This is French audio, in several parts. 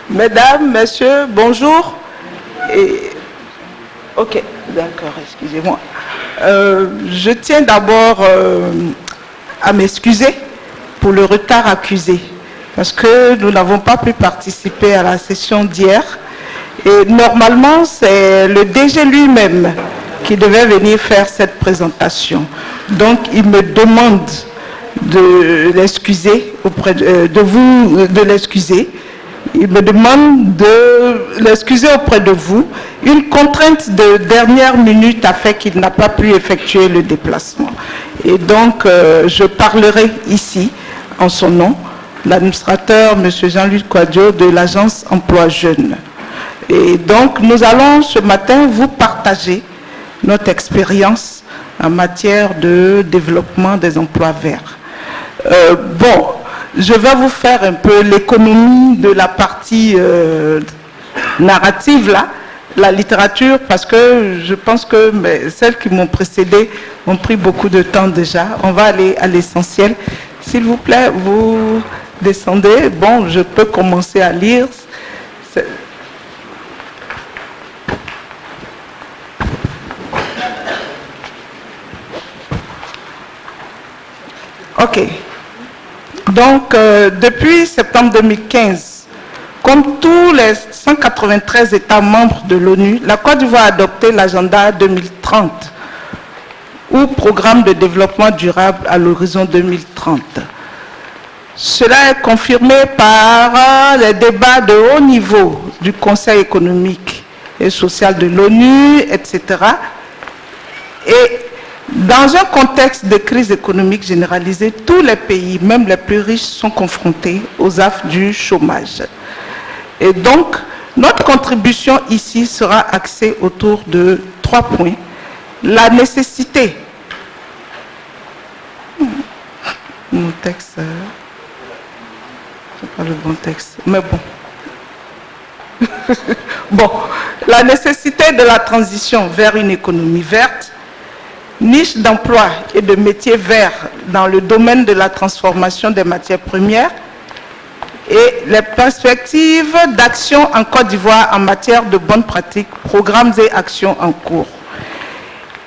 Mesdames, Messieurs, bonjour. Ok, d'accord, excusez-moi. Je tiens d'abord à m'excuser pour le retard accusé, parce que nous n'avons pas pu participer à la session d'hier. Et normalement, c'est le DG lui-même qui devait venir faire cette présentation. Donc, il me demande de l'excuser auprès de vous, de l'excuser. Il me demande de l'excuser auprès de vous. Une contrainte de dernière minute a fait qu'il n'a pas pu effectuer le déplacement. Et donc, je parlerai ici, en son nom, l'administrateur, M. Jean-Luc Kouadio, de l'agence Emploi Jeunes. Et donc, nous allons ce matin vous partager notre expérience en matière de développement des emplois verts. Bon, je vais vous faire un peu l'économie de la partie narrative, là, la littérature, parce que je pense que celles qui m'ont précédé ont pris beaucoup de temps déjà. On va aller à l'essentiel. S'il vous plaît, vous descendez. Bon, je peux commencer à lire. Ok. Donc, depuis septembre 2015, comme tous les 193 États membres de l'ONU, la Côte d'Ivoire a adopté l'agenda 2030, ou programme de développement durable à l'horizon 2030. Cela est confirmé par les débats de haut niveau du Conseil économique et social de l'ONU, etc. Et dans un contexte de crise économique généralisée, tous les pays, même les plus riches, sont confrontés aux affres du chômage. Et donc, notre contribution ici sera axée autour de 3 points. La nécessité. Mon texte, c'est pas le bon texte, mais bon. Bon, la nécessité de la transition vers une économie verte, niche d'emploi et de métiers verts dans le domaine de la transformation des matières premières et les perspectives d'action en Côte d'Ivoire en matière de bonnes pratiques, programmes et actions en cours.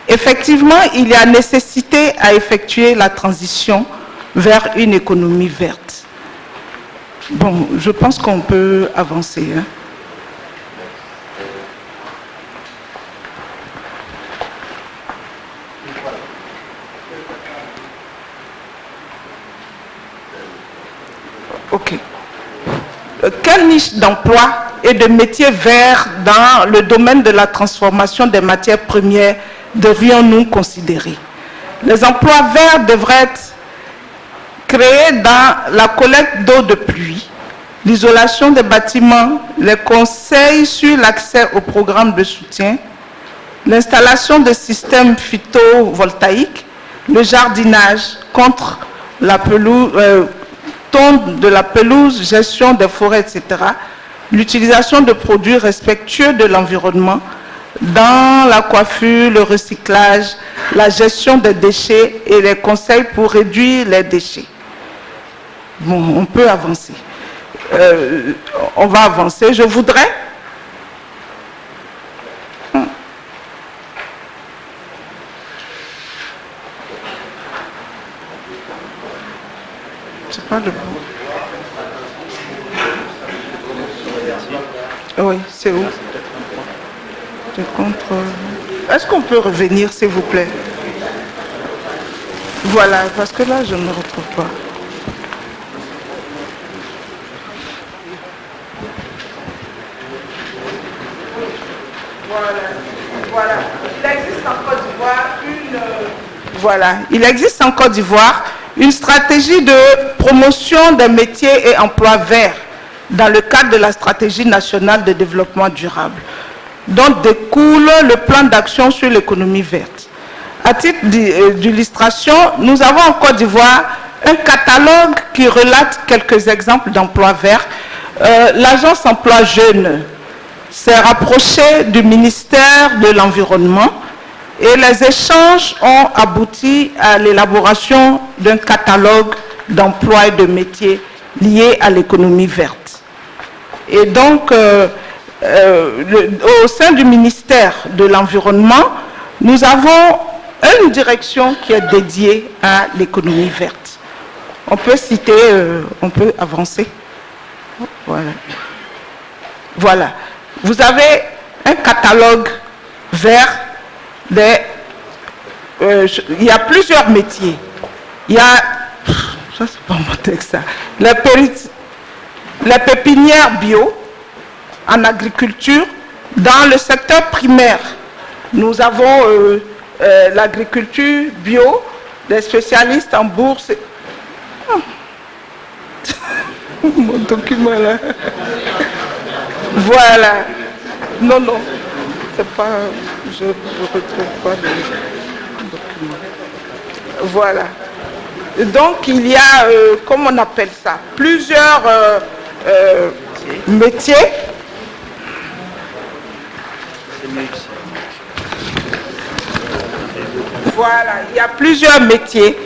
Effectivement, il y a nécessité à effectuer la transition vers une économie verte. Bon, je pense qu'on peut avancer, hein. Ok. Quelle niche d'emploi et de métiers verts dans le domaine de la transformation des matières premières devrions-nous considérer? Les emplois verts devraient être créés dans la collecte d'eau de pluie, l'isolation des bâtiments, les conseils sur l'accès aux programmes de soutien, l'installation de systèmes photovoltaïques, le jardinage contre la pelouse, tonte de la pelouse, gestion des forêts, etc. L'utilisation de produits respectueux de l'environnement dans la coiffure, le recyclage, la gestion des déchets et les conseils pour réduire les déchets. Bon, on peut avancer. On va avancer. Je voudrais... C'est pas le bon. Oui, c'est où? De contrôle. Est-ce qu'on peut revenir, s'il vous plaît? Voilà, parce que là, je ne retrouve pas. Voilà. Il existe en Côte d'Ivoire Voilà, il existe en Côte d'Ivoire une stratégie de promotion des métiers et emplois verts dans le cadre de la stratégie nationale de développement durable, dont découle le plan d'action sur l'économie verte. À titre d'illustration, nous avons en Côte d'Ivoire un catalogue qui relate quelques exemples d'emplois verts. L'agence Emploi Jeunes s'est rapprochée du ministère de l'Environnement et les échanges ont abouti à l'élaboration d'un catalogue d'emplois et de métiers liées à l'économie verte. Et donc, au sein du ministère de l'Environnement, nous avons une direction qui est dédiée à l'économie verte. On peut citer, on peut avancer. Voilà. Voilà. Vous avez un catalogue vert il y a plusieurs métiers. Il y a, ça c'est pas mon texte, ça. Les pépinières bio en agriculture. Dans le secteur primaire, nous avons l'agriculture bio, des spécialistes en bourse. Oh. Mon document là. Voilà. Non, non. C'est pas. Je ne retrouve pas le document. Voilà. Donc il y a, comment on appelle ça, plusieurs métiers. Voilà, il y a plusieurs métiers.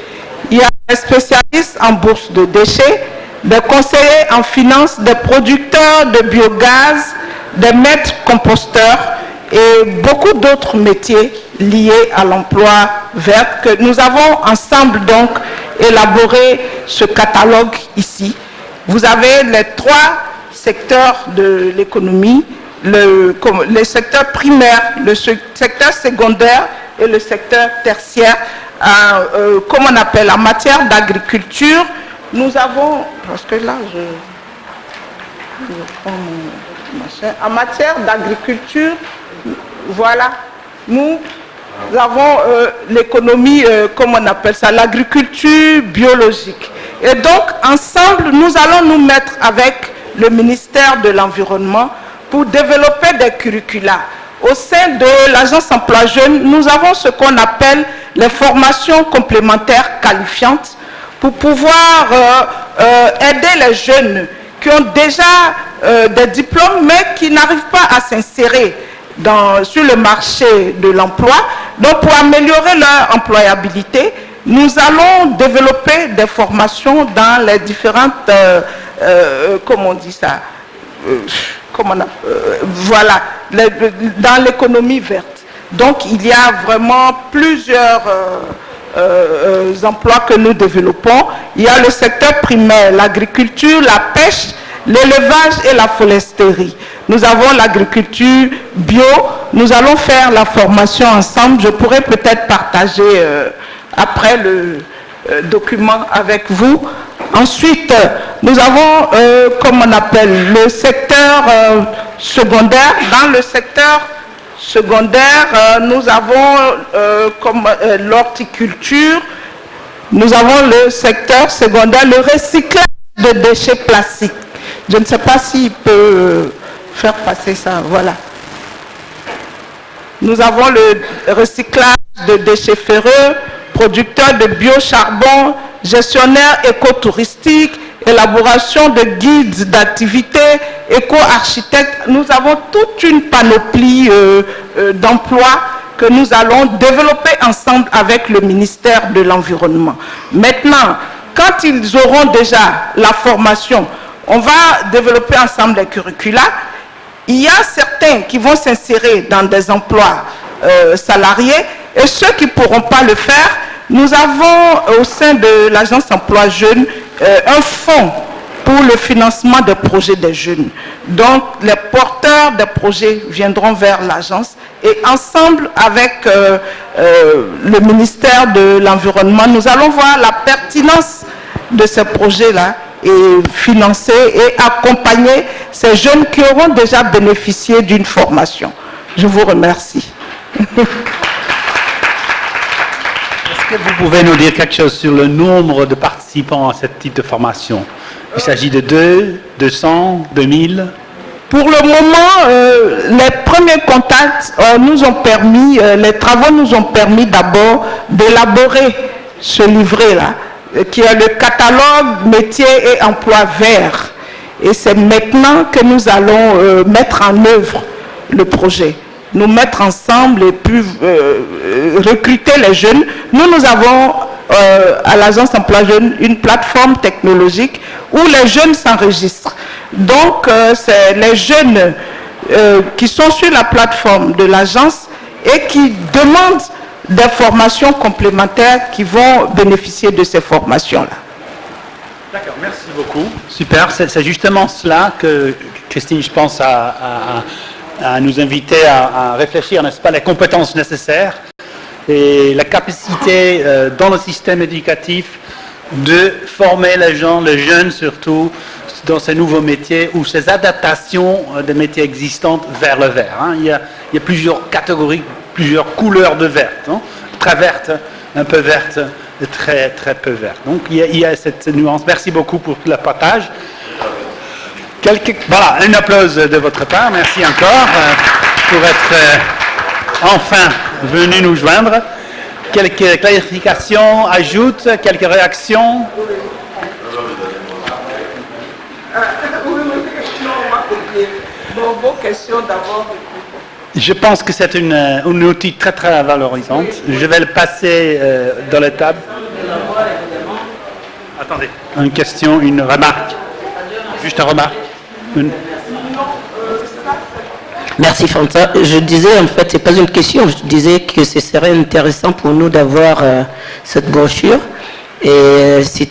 Il y a des spécialistes en bourse de déchets, des conseillers en finance, des producteurs de biogaz, des maîtres composteurs et beaucoup d'autres métiers liés à l'emploi vert que nous avons ensemble donc élaboré ce catalogue ici. Vous avez les trois secteurs de l'économie, les secteurs primaires, le secteur secondaire et le secteur tertiaire. Comme on appelle, en matière d'agriculture, nous avons, parce que là je prends mon machin, en matière d'agriculture, voilà, nous avons l'économie, comme on appelle ça, l'agriculture biologique. Et donc, ensemble, nous allons nous mettre avec le ministère de l'Environnement pour développer des curricula. Au sein de l'Agence Emploi Jeunes, nous avons ce qu'on appelle les formations complémentaires qualifiantes pour pouvoir aider les jeunes qui ont déjà des diplômes mais qui n'arrivent pas à s'insérer sur le marché de l'emploi. Donc, pour améliorer leur employabilité, nous allons développer des formations dans les différentes, comment on dit ça, voilà, dans l'économie verte. Donc, il y a vraiment plusieurs emplois que nous développons. Il y a le secteur primaire, l'agriculture, la pêche, l'élevage et la foresterie. Nous avons l'agriculture bio. Nous allons faire la formation ensemble. Je pourrais peut-être partager après le document avec vous. Ensuite, nous avons, comme on appelle, le secteur secondaire. Dans le secteur secondaire, nous avons comme l'horticulture, nous avons le secteur secondaire, le recyclage de déchets plastiques. Je ne sais pas s'il peut faire passer ça, voilà. Nous avons le recyclage de déchets ferreux, producteur de biocharbon, gestionnaire écotouristique, élaboration de guides d'activités, éco-architecte. Nous avons toute une panoplie d'emplois que nous allons développer ensemble avec le ministère de l'Environnement. Maintenant, quand ils auront déjà la formation, on va développer ensemble les curricula. Il y a certains qui vont s'insérer dans des emplois salariés et ceux qui ne pourront pas le faire, nous avons au sein de l'Agence Emploi Jeunes un fonds pour le financement des projets des jeunes. Donc, les porteurs des projets viendront vers l'agence et ensemble avec le ministère de l'Environnement, nous allons voir la pertinence de ces projets-là et financer et accompagner ces jeunes qui auront déjà bénéficié d'une formation. Je vous remercie. Est-ce que vous pouvez nous dire quelque chose sur le nombre de participants à ce type de formation? Il s'agit de 2, 200, 2000? Pour le moment, les premiers contacts nous ont permis, les travaux nous ont permis d'abord d'élaborer ce livret-là, qui est le catalogue métiers et emplois verts. Et c'est maintenant que nous allons mettre en œuvre le projet. Nous mettre ensemble et puis recruter les jeunes. Nous avons à l'agence Emploi Jeune une plateforme technologique où les jeunes s'enregistrent. Donc, c'est les jeunes qui sont sur la plateforme de l'agence et qui demandent des formations complémentaires qui vont bénéficier de ces formations-là. D'accord, merci beaucoup. Super, c'est justement cela que Christine, je pense, à nous inviter à réfléchir, n'est-ce pas, les compétences nécessaires et la capacité dans le système éducatif de former les gens, les jeunes surtout, dans ces nouveaux métiers ou ces adaptations des métiers existants vers le vert. Hein. Il y a plusieurs catégories, plusieurs couleurs de vert. Hein. Très verte, un peu verte, très, très peu verte. Donc il y a cette nuance. Merci beaucoup pour le partage. Voilà, un applause de votre part. Merci encore pour être enfin venu nous joindre. Quelques clarifications, ajoutes, quelques réactions? Vos questions d'abord. Je pense que c'est un outil très très valorisant. Je vais le passer dans la table. Attendez. Une question, une remarque. Juste une remarque. Merci Fanta. Je disais, en fait, c'est pas une question, je disais que ce serait intéressant pour nous d'avoir cette brochure. Et c'est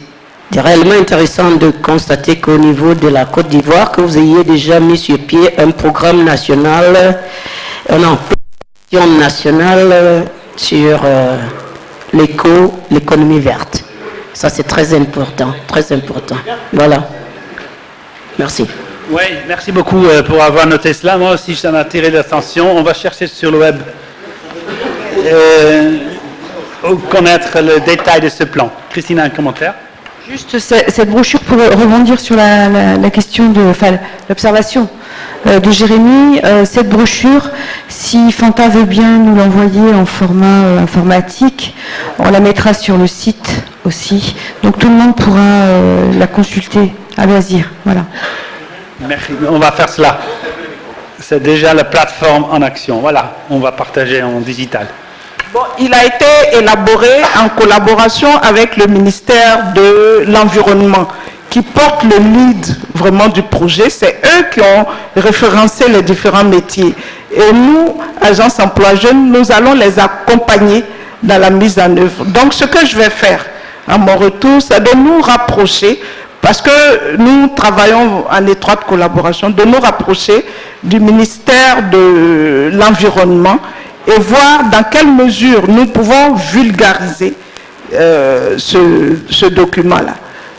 réellement intéressant de constater qu'au niveau de la Côte d'Ivoire, que vous ayez déjà mis sur pied un programme national, plan nationale sur l'économie verte. Ça, c'est très important, très important. Voilà. Merci. Oui, merci beaucoup pour avoir noté cela. Moi aussi, ça m'a attiré l'attention. On va chercher sur le web connaître le détail de ce plan. Christine a un commentaire? Juste cette brochure pour rebondir sur la question de l'observation de Jérémy. Cette brochure, si Fanta veut bien nous l'envoyer en format informatique, on la mettra sur le site aussi. Donc tout le monde pourra la consulter à loisir. Voilà. Merci, on va faire cela. C'est déjà la plateforme en action. Voilà, on va partager en digital. Bon, il a été élaboré en collaboration avec le ministère de l'Environnement, qui porte le lead vraiment du projet. C'est eux qui ont référencé les différents métiers. Et nous, Agence Emploi Jeune, nous allons les accompagner dans la mise en œuvre. Donc, ce que je vais faire à mon retour, c'est de nous rapprocher, parce que nous travaillons en étroite collaboration, de nous rapprocher du ministère de l'Environnement et voir dans quelle mesure nous pouvons vulgariser ce document-là.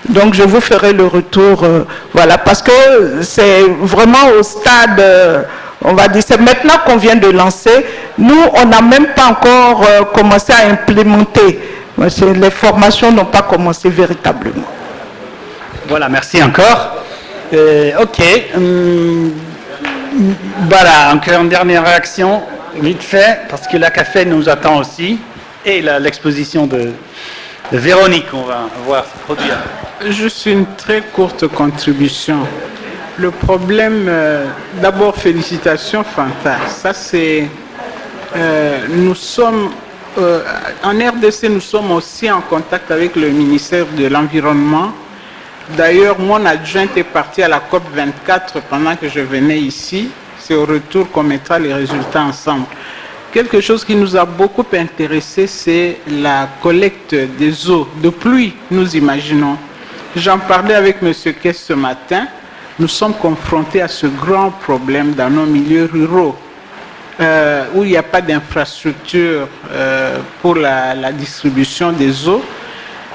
Donc, je vous ferai le retour, voilà, parce que c'est vraiment au stade, on va dire, c'est maintenant qu'on vient de lancer. Nous, on n'a même pas encore commencé à implémenter. Les formations n'ont pas commencé véritablement. Voilà, merci encore. Ok. Voilà, encore une dernière réaction, vite fait, parce que la café nous attend aussi, et l'exposition de Véronique, on va voir se produire. Juste une très courte contribution. Le problème, d'abord félicitations Fanta, ça c'est, nous sommes, en RDC nous sommes aussi en contact avec le ministère de l'Environnement. D'ailleurs, mon adjoint est parti à la COP 24 pendant que je venais ici. C'est au retour qu'on mettra les résultats ensemble. Quelque chose qui nous a beaucoup intéressé, c'est la collecte des eaux de pluie, nous imaginons. J'en parlais avec M. Kess ce matin. Nous sommes confrontés à ce grand problème dans nos milieux ruraux, où il n'y a pas d'infrastructure pour la distribution des eaux.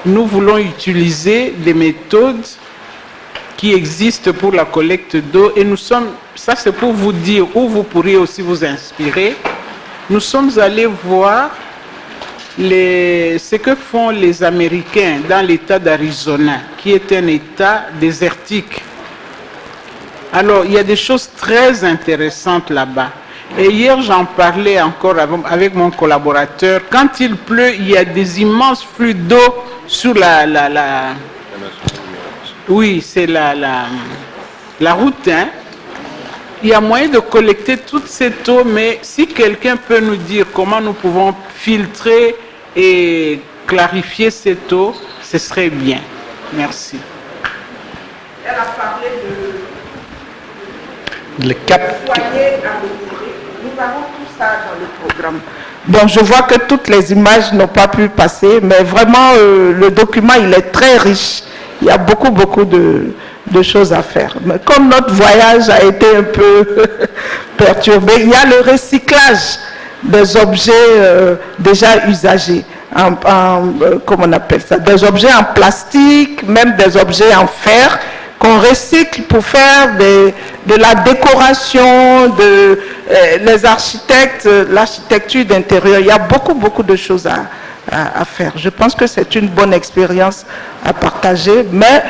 Nous voulons utiliser des méthodes qui existent pour la collecte d'eau et nous sommes, ça c'est pour vous dire où vous pourriez aussi vous inspirer. Nous sommes allés voir ce que font les Américains dans l'État d'Arizona, qui est un État désertique. Alors, il y a des choses très intéressantes là-bas. Et hier, j'en parlais encore avec mon collaborateur. Quand il pleut, il y a des immenses flux d'eau sur oui, c'est la route. Hein. Il y a moyen de collecter toute cette eau, mais si quelqu'un peut nous dire comment nous pouvons filtrer et clarifier cette eau, ce serait bien. Merci. Elle a parlé Le cap. Nous avons tout ça dans le programme. Donc je vois que toutes les images n'ont pas pu passer, mais vraiment le document il est très riche. Il y a beaucoup de choses à faire. Mais comme notre voyage a été un peu perturbé, il y a le recyclage des objets déjà usagés. Comment on appelle ça? Des objets en plastique, même des objets en fer qu'on recycle pour faire de la décoration, les architectes, l'architecture d'intérieur. Il y a beaucoup de choses à faire. Je pense que c'est une bonne expérience à partager, mais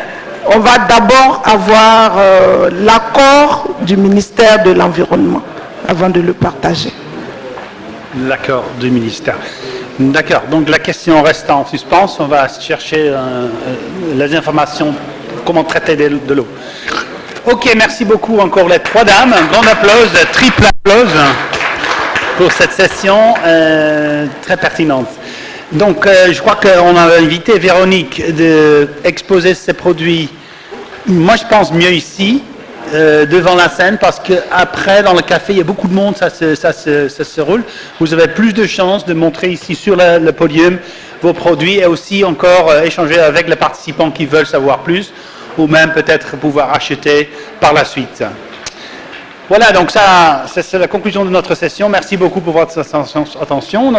on va d'abord avoir l'accord du ministère de l'Environnement avant de le partager. L'accord du ministère. D'accord, donc la question reste en suspens. On va chercher les informations, comment traiter de l'eau. Ok, merci beaucoup encore les trois dames. Un grand applause, triple applause pour cette session très pertinente. Donc, je crois qu'on a invité Véronique d'exposer ses produits, moi je pense mieux ici, devant la scène, parce qu'après, dans le café, il y a beaucoup de monde, ça se roule. Vous avez plus de chances de montrer ici sur le podium vos produits et aussi encore échanger avec les participants qui veulent savoir plus ou même peut-être pouvoir acheter par la suite. Voilà, donc ça, c'est la conclusion de notre session. Merci beaucoup pour votre attention.